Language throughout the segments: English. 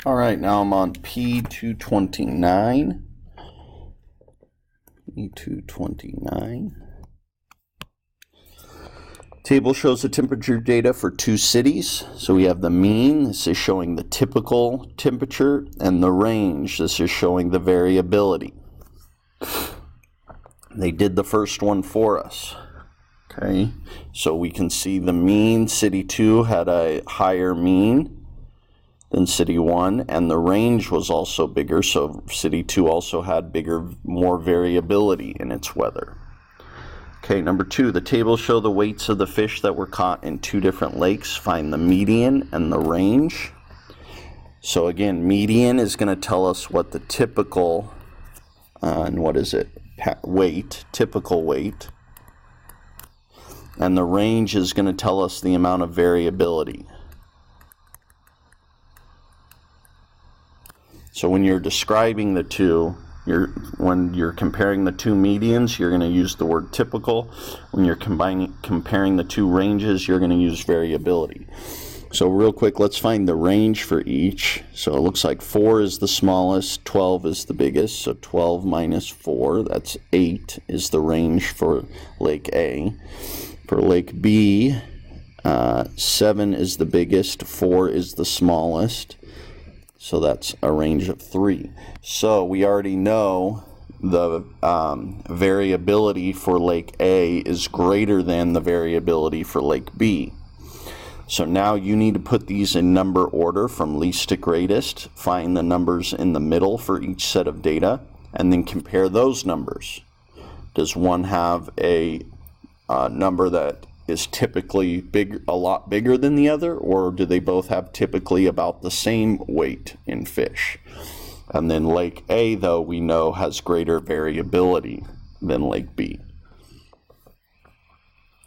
All right, now I'm on P229. P229. Table shows the temperature data for two cities. So we have the mean, this is showing the typical temperature, and the range, this is showing the variability. They did the first one for us. Okay, so we can see the mean, city 2 had a higher mean than city 1, and the range was also bigger, so city 2 also had more variability in its weather. Okay, number 2, the tables show the weights of the fish that were caught in two different lakes. Find the median and the range. So again, median is going to tell us what the typical, and what is it? Weight, typical weight. And the range is going to tell us the amount of variability. So when you're describing the two, when you're comparing the two medians, you're going to use the word typical. When you're comparing the two ranges, you're going to use variability. So real quick, let's find the range for each. So it looks like 4 is the smallest, 12 is the biggest. So 12 minus 4, that's 8, is the range for Lake A. For Lake B, 7 is the biggest, 4 is the smallest. So that's a range of 3. So we already know the variability for Lake A is greater than the variability for Lake B. So now you need to put these in number order from least to greatest, find the numbers in the middle for each set of data, and then compare those numbers. Does one have a number that is typically a lot bigger than the other, or do they both have typically about the same weight in fish? And then Lake A, though, we know has greater variability than Lake B.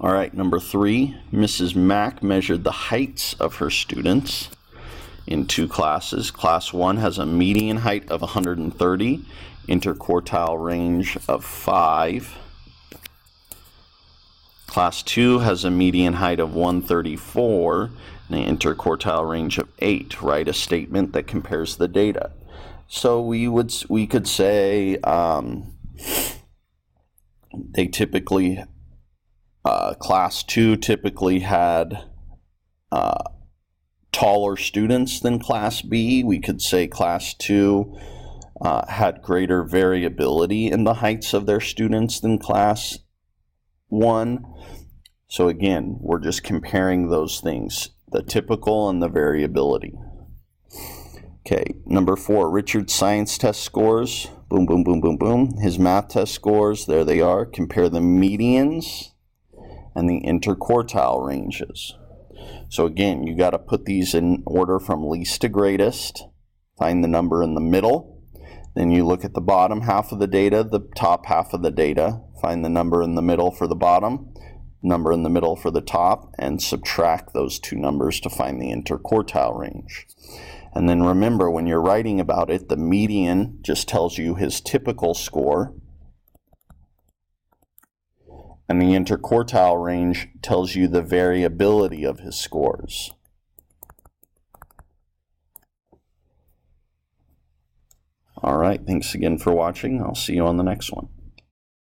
All right, number 3, Mrs. Mack measured the heights of her students in two classes. Class 1 has a median height of 130, interquartile range of 5. Class 2 has a median height of 134 and an interquartile range of 8. Write a statement that compares the data. So we could say they typically Class 2 typically had taller students than Class B. We could say Class 2 had greater variability in the heights of their students than Class 1. So again, we're just comparing those things, the typical and the variability. Okay, number 4, Richard's science test scores. Boom, boom, boom, boom, boom. His math test scores, there they are. Compare the medians and the interquartile ranges. So again, you got to put these in order from least to greatest. Find the number in the middle. Then you look at the bottom half of the data, the top half of the data. Find the number in the middle for the bottom, number in the middle for the top, and subtract those two numbers to find the interquartile range. And then remember, when you're writing about it, the median just tells you his typical score, and the interquartile range tells you the variability of his scores. All right, thanks again for watching. I'll see you on the next one.